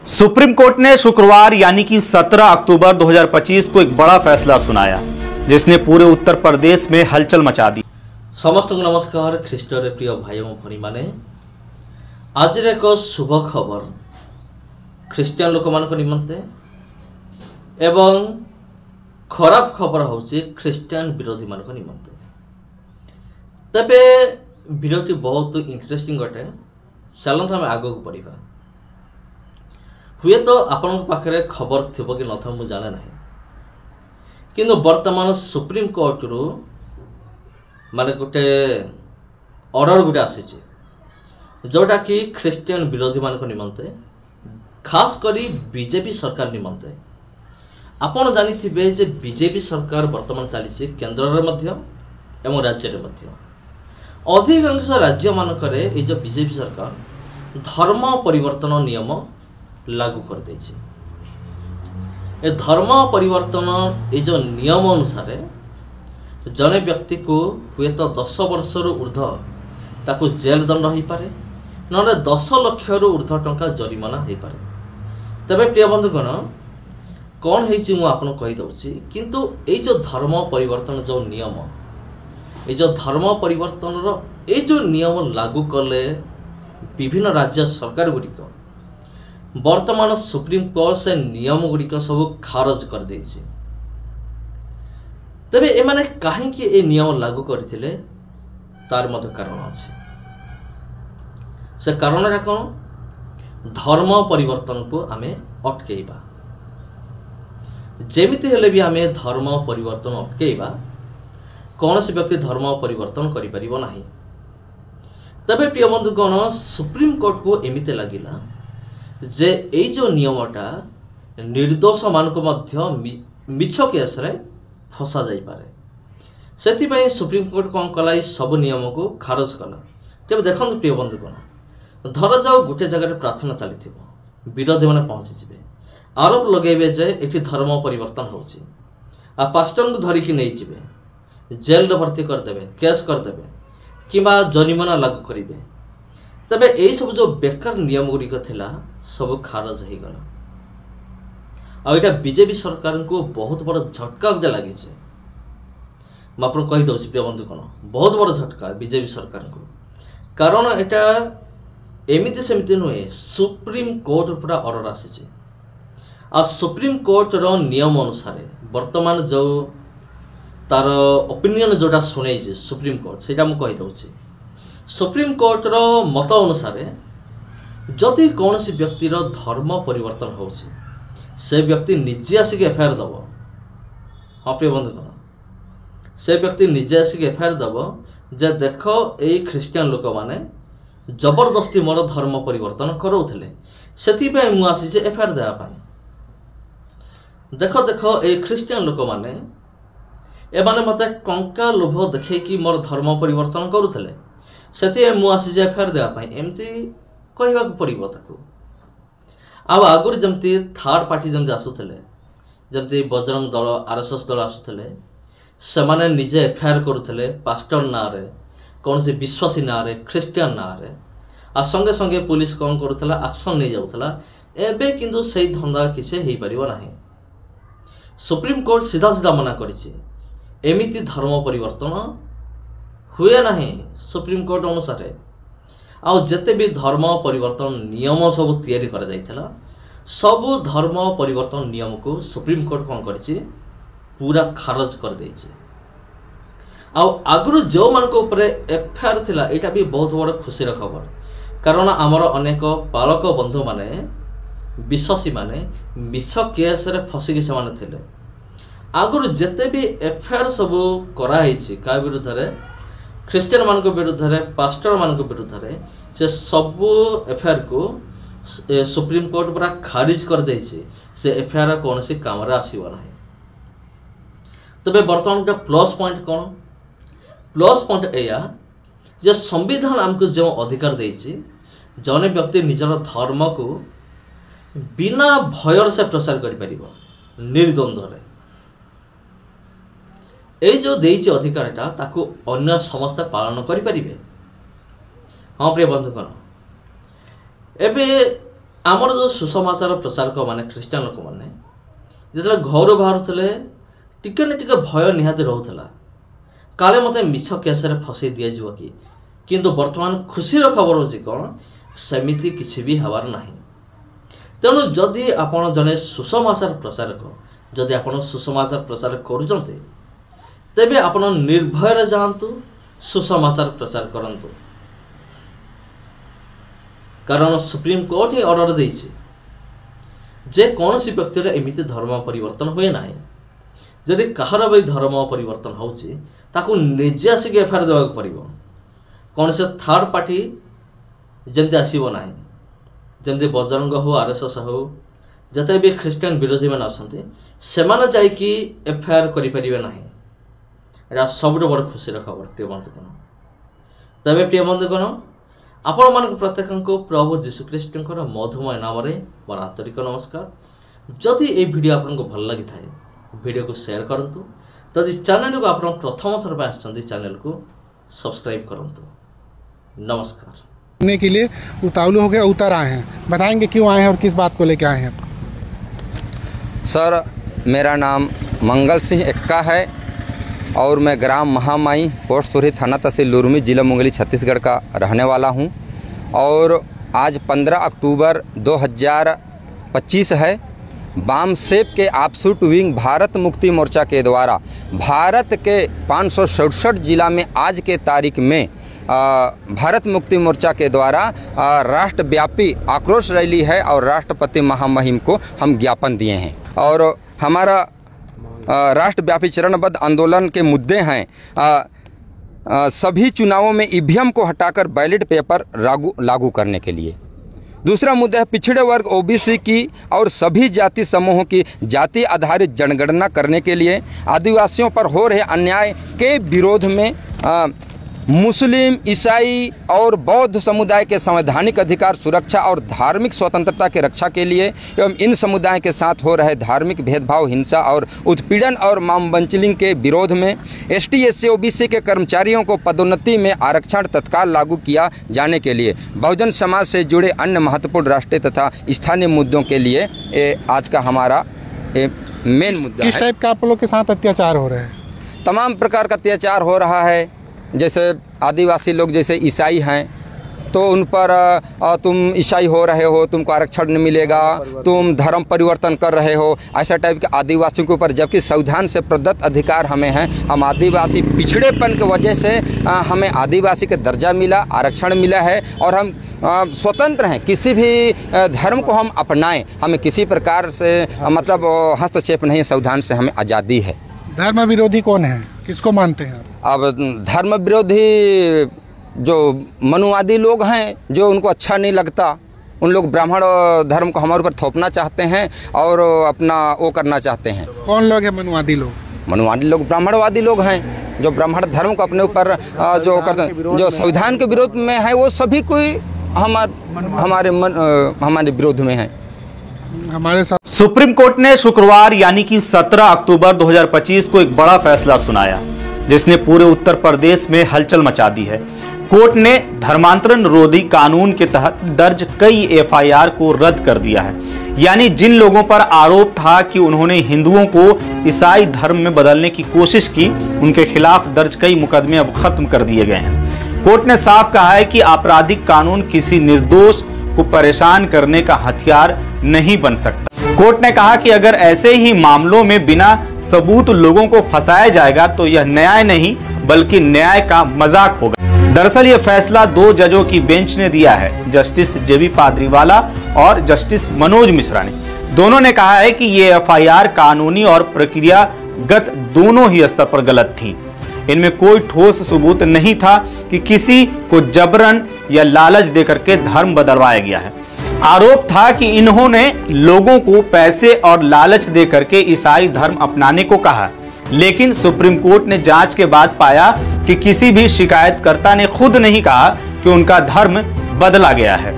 Supreme court ने शुक्रवार यानी कि 17 अक्टूबर 2025 को एक बड़ा फैसला सुनाया जिसने पूरे उत्तर प्रदेश में हलचल मचा दी। समस्त नमस्कार ख्रीष्टर प्रिय भाई और भनी माने आज एक शुभ खबर ख्रीस्टियन लोक मान निमंते एवं खराब खबर होची ख्रीस्टियन विरोधी मान निमंते। तबे वीडियोटी बहुत इंटरेस्टिंग अटे, चलत आम आग को पढ़ा। हुए तो आपण पाखे खबर थी कि न मुझे जाने ना, किंतु वर्तमान सुप्रीम कोर्ट रु माने गोटे ऑर्डर गोटे आसी जोटा कि ख्रीस्टियन विरोधी मान निमंते खास करी बीजेपी सरकार निमंते। आपण जानिथिबे जे बीजेपी सरकार वर्तमान चली केंद्र एवं राज्य अधिकांश राज्य मानकरे ये जो बीजेपी सरकार धर्म परिवर्तन नियम लागू कर देछि। ए धर्म परिवर्तन ये जो नियम अनुसार जने व्यक्ति को हुए तो 10 वर्ष ऊर्ध ताकू जेल दंड हो पारे, ना 10 लाख रु ऊर्ध टंका जरिमाना हो पारे। तबे प्रिय बंधुगण कौन है आपन कही दउछि, किंतु ये जो धर्म परिवर्तन जो नियम ये जो धर्म परिवर्तन ये जो नियम लागू कले विभिन्न राज्य सरकार गुड़िक वर्तमान सुप्रीम कोर्ट से नियम गुड़िक सब खारज कर देछि। तबे एमाने काहेकि ए नियम लागू करथिले तार मध्य कारण अछि। से कारण कौन? धर्म परिवर्तन को आमे अटकेइबा। जेमिति हेले भी आमे धर्म परिवर्तन अटकेइबा, कौन से व्यक्ति धर्म परिवर्तन करि परिबो नाही। तबे प्रिय बंधुगण सुप्रीम कोर्ट को एमिते लागिला जे ए जो नियमटा निर्दोष मान को मध्य मिछ केस रे फसा जाई पारे। सेति पई सुप्रीम कोर्ट कौन कला सब नियम को खारज कला। तबे देखंतु प्रिय बंधुगण धर जाओ गोटे जगह प्रार्थना चली विरोधी मैंने पहुंची जिवे, आरोप लगेबे जे एठी धर्म परिवर्तन होची, आ पास्टर को धरिकी नहीं जिवे, जेल रे भर्ती करदेवे, केस करदेवे किंबा जरिमाना लागू करेंगे। तबे यही सब जो बेकार नियम गुड़िक थिला सब खारज हो गला। आइटा बीजेपी सरकार को बहुत बड़ झटका गोटे लगी। मुझे कही दउछि प्रिय बंधुगण बहुत बड़ झटका बीजेपी सरकार को, कारण एटा एमिति सेमिति नुहे, सुप्रीम कोर्ट पूरा ऑर्डर आसी आ सुप्रीम कोर्ट रो नियम अनुसार वर्तमान जो तार ओपिनियन जोटा शुणे सुप्रीम कोर्ट से कही दउछि। सुप्रीम कोर्ट रो मत अनुसार जदि कौन सी व्यक्तिर धर्म परिवर्तन होछि से व्यक्ति निजे आसिक एफआईआर दब। हाँ प्रिय बंधुगण से व्यक्ति निजे आसिक एफआईआर दब जे देख ये ख्रीस्टियन लोक माने जबरदस्ती मोर धर्म परिवर्तन कराउथिले, सेतिपय मु आसी एफआईआर देवा पाई। देख देख ये ख्रीस्टियन लोक माने एमाने मते टंका लोभ देखैकी मोर धर्म परिवर्तन करुथिले, सेति मु आसी एफआईआर देवा पाई एमती कहवा पड़ो ताकू। आगुरी जमती थर्ड पार्टी जमती आसुथिले, जमती बजरंग दल आरएसएस दल आसुथिले, सेमाने निजे एफआईआर करुथिले पास्टर ना रे, कौन से विश्वासी ना रे, ख्रीस्टियन ना रे, आ संगे संगे पुलिस कौन करुथिला एक्शन नहीं जाउथिला। एबे किंतु सेही धंदा किसे हेई परिबो नाही। सुप्रीम कोर्ट सीधा सीधा मना करिछि, एमिति धर्म परिवर्तन हुए नाही। सुप्रीम कोर्ट अनुसार आउ जते भी धर्म परिवर्तन नियम सब तैयारी करा जाइथिला सब धर्म परिवर्तन नियम को सुप्रीम कोर्ट कौन करिछि पूरा खारज कर देछि। आउ आगुरु जो मान को ऊपर एफआईआर थिला एटा भी बहुत बड़ खुशी खबर, कारण आमर अनेक पालक बंधु माने विश्वासी माने मिछ केस रे फसिकी से माने थिले। आगुरु जते भी एफआईआर सब करा हिछि का विरुद्ध रे, ख्रीस्टियन मान विरुद्ध रे, पास्टर मान विरुद्ध रे, से सब एफआईआर को सुप्रीम कोर्ट पूरा खारिज कर देछि। से एफआईआर कौन सी काम रे आसीबो नाही। तबे वर्तमान गोटे प्लस पॉइंट कौन? प्लस पॉइंट एया जे संविधान आमको जो अधिकार देछि जने व्यक्ति निजर धर्म को बिना भयर से प्रचार करि परिबो निर्द्वंद्व रे। ए जो देछि अधिकारटा ताकू अन्य समस्त पालन करि परिबे। हाँ प्रिय बंधुगण एबे आमर जो सुसमाचार प्रचारक मैंने ख्रीष्टान लोक मैंने जो घर बाहर टिके न टिके भय निहाती रोला काले मत मिछ केस फसई दिज्व किंतु वर्तमान खुशीर खबर हूँ कौन सेमिति किसी भी हबार ना। तेणु जदि आपण जने सुसमाचार प्रचारक जदि आपण सुसमाचार प्रचार करुचंते तेबे आपण निर्भय जातु सुसमाचार प्रचार करंतु कारण सुप्रीम कोर्ट ही ऑर्डर देइछे जे कौन सी व्यक्तिर एमिति धर्म परिवर्तन हुए ना। जदि कहार भी धर्म परिवर्तन होउची ताकू निजे आसिक एफआईआर देवाक पड़िबो कौन से थर्ड पार्टी जमती आसब ना जमती बजरंग हो आरएसएस हो जते भी ख्रीष्टान विरोधी मैंने अच्छा से एफआईआर करें ना। सब बड़ खुशी खबर प्रिय बंधुगण। तबे प्रिय बंधुगण आपण मान प्रत्येक प्रभु जीशुख्रीष्ट मधुमय नाम मोर आंतरिक नमस्कार। जदि ये वीडियो आपको भल लगी थाए वीडियो को शेयर करंतु तदि चैनल को आप प्रथम थर पर चैनल को सब्सक्राइब करंतु। नमस्कार। के लिए उतावले हो गए उतर आए हैं, बताएंगे क्यों आए हैं और किस बात को लेकर आए हैं। सर मेरा नाम मंगल सिंह एक्का है और मैं ग्राम महामाई पोस्ट सुरही थाना तहसील लुरमी जिला मुंगेली छत्तीसगढ़ का रहने वाला हूं। और आज 15 अक्टूबर 2025 है। वामसेप के आपसूट विंग भारत मुक्ति मोर्चा के द्वारा भारत के 567 जिला में आज के तारीख में भारत मुक्ति मोर्चा के द्वारा राष्ट्रव्यापी आक्रोश रैली है और राष्ट्रपति महामहिम को हम ज्ञापन दिए हैं। और हमारा राष्ट्रव्यापी चरणबद्ध आंदोलन के मुद्दे हैं सभी चुनावों में ईवीएम को हटाकर बैलेट पेपर लागू करने के लिए। दूसरा मुद्दा है पिछड़े वर्ग ओबीसी की और सभी जाति समूहों की जाति आधारित जनगणना करने के लिए। आदिवासियों पर हो रहे अन्याय के विरोध में मुस्लिम, ईसाई और बौद्ध समुदाय के संवैधानिक अधिकार सुरक्षा और धार्मिक स्वतंत्रता की रक्षा के लिए एवं इन समुदाय के साथ हो रहे धार्मिक भेदभाव, हिंसा और उत्पीड़न और मामबंचलिंग के विरोध में एसटी, एससी, ओबीसी के कर्मचारियों को पदोन्नति में आरक्षण तत्काल लागू किया जाने के लिए बहुजन समाज से जुड़े अन्य महत्वपूर्ण राष्ट्रीय तथा स्थानीय मुद्दों के लिए आज का हमारा मेन मुद्दा है। किस टाइप का आप लोग के साथ अत्याचार हो रहे हैं? तमाम प्रकार का अत्याचार हो रहा है। जैसे आदिवासी लोग जैसे ईसाई हैं तो उन पर तुम ईसाई हो रहे हो, तुमको आरक्षण नहीं मिलेगा, तुम धर्म परिवर्तन कर रहे हो, ऐसा टाइप के आदिवासियों के ऊपर, जबकि संविधान से प्रदत्त अधिकार हमें हैं। हम आदिवासी पिछड़ेपन की वजह से हमें आदिवासी का दर्जा मिला, आरक्षण मिला है और हम स्वतंत्र हैं। किसी भी धर्म को हम अपनाएं, हमें किसी प्रकार से मतलब हस्तक्षेप नहीं, संविधान से हमें आज़ादी है। धर्म विरोधी कौन है, किसको मानते हैं? अब धर्म विरोधी जो मनुवादी लोग हैं, जो उनको अच्छा नहीं लगता, उन लोग ब्राह्मण धर्म को हमारे ऊपर थोपना चाहते हैं और अपना वो करना चाहते हैं। कौन लोग हैं मनुवादी लोग? मनुवादी लोग ब्राह्मणवादी लोग हैं जो ब्राह्मण धर्म को अपने ऊपर जो करते हैं, जो संविधान के विरोध में है, वो सभी कोई हमारे विरोध में है। हमारे साथ सुप्रीम कोर्ट ने शुक्रवार यानी कि 17 अक्टूबर 2025 को एक बड़ा फैसला सुनाया जिसने पूरे उत्तर प्रदेश में हलचल मचा दी है। कोर्ट ने धर्मांतरण रोधी कानून के तहत दर्ज कई एफआईआर को रद्द कर दिया है। यानी जिन लोगों पर आरोप था कि उन्होंने हिंदुओं को ईसाई धर्म में बदलने की कोशिश की, उनके खिलाफ दर्ज कई मुकदमे अब खत्म कर दिए गए हैं। कोर्ट ने साफ कहा है कि आपराधिक कानून किसी निर्दोष को परेशान करने का हथियार नहीं बन सकता। कोर्ट ने कहा कि अगर ऐसे ही मामलों में बिना सबूत लोगों को फंसाया जाएगा तो यह न्याय नहीं बल्कि न्याय का मजाक होगा। दरअसल यह फैसला 2 जजों की बेंच ने दिया है, जस्टिस जेबी पादरीवाला और जस्टिस मनोज मिश्रा ने। दोनों ने कहा है कि ये एफआईआर कानूनी और प्रक्रियागत दोनों ही स्तर पर गलत थी। इनमें कोई ठोस सबूत नहीं था कि किसी को जबरन या लालच देकर के धर्म बदलवाया गया है। आरोप था कि इन्होंने लोगों को पैसे और लालच देकर के ईसाई धर्म अपनाने को कहा, लेकिन सुप्रीम कोर्ट ने जांच के बाद पाया कि किसी भी शिकायतकर्ता ने खुद नहीं कहा कि उनका धर्म बदला गया है।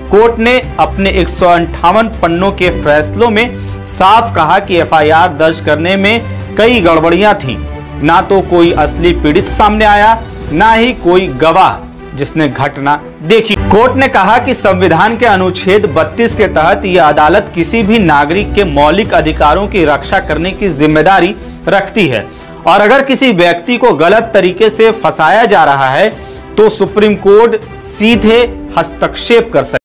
कोर्ट ने अपने 158 पन्नों के फैसलों में साफ कहा कि एफआईआर दर्ज करने में कई गड़बड़ियां थीं। ना तो कोई असली पीड़ित सामने आया, ना ही कोई गवाह जिसने घटना देखी। कोर्ट ने कहा कि संविधान के अनुच्छेद 32 के तहत यह अदालत किसी भी नागरिक के मौलिक अधिकारों की रक्षा करने की जिम्मेदारी रखती है और अगर किसी व्यक्ति को गलत तरीके से फंसाया जा रहा है तो सुप्रीम कोर्ट सीधे हस्तक्षेप कर सकती है।